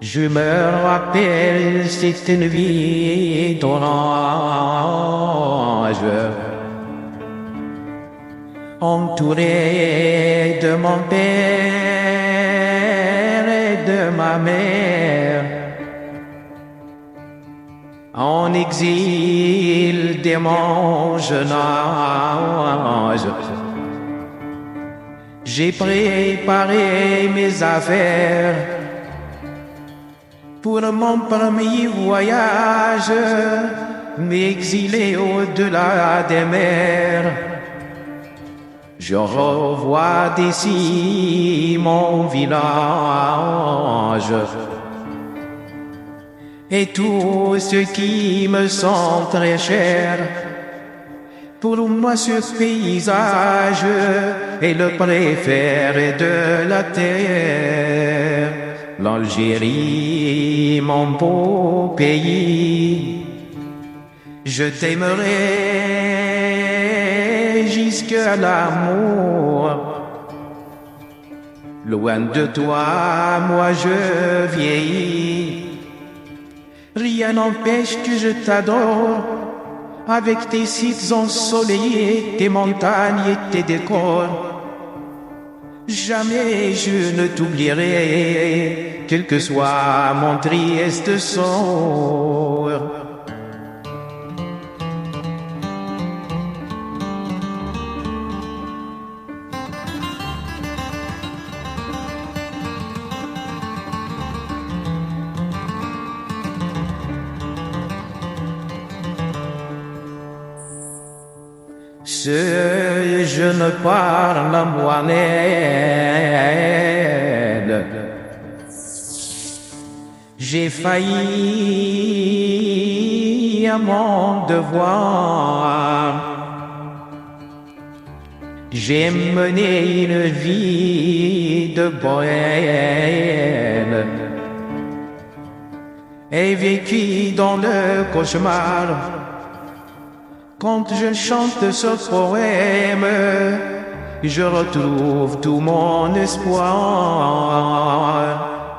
Je me rappelle, c'était une vie d'orange, entouré de mon père et de ma mère, en exil dès mon jeune âge. J'ai préparé mes affaires pour mon premier voyage, m'exiler au-delà des mers. Je revois d'ici mon village et tout ce qui me sont très cher. Pour moi ce paysage est le préféré de la terre. L'Algérie, mon beau pays, je t'aimerai jusqu'à l'amour. Loin de toi, moi je vieillis. Rien n'empêche que je t'adore, avec tes sites ensoleillés, tes montagnes et tes décors. Jamais je ne t'oublierai, quel que soit mon triste sort. Seul je ne parle à moi-même. J'ai failli à mon devoir. J'ai mené une vie de bohème et vécu dans le cauchemar. Quand je chante ce poème, je retrouve tout mon espoir.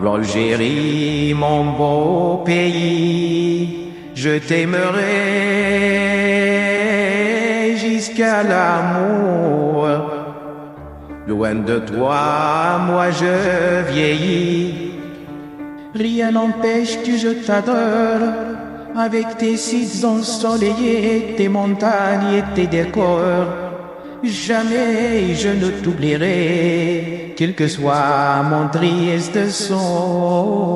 L'Algérie, mon beau pays, je t'aimerai jusqu'à l'amour. Loin de toi, moi je vieillis. Rien n'empêche que je t'adore, avec tes sites ensoleillés, tes montagnes et tes décors. Jamais je ne t'oublierai, quel que soit mon triste sort.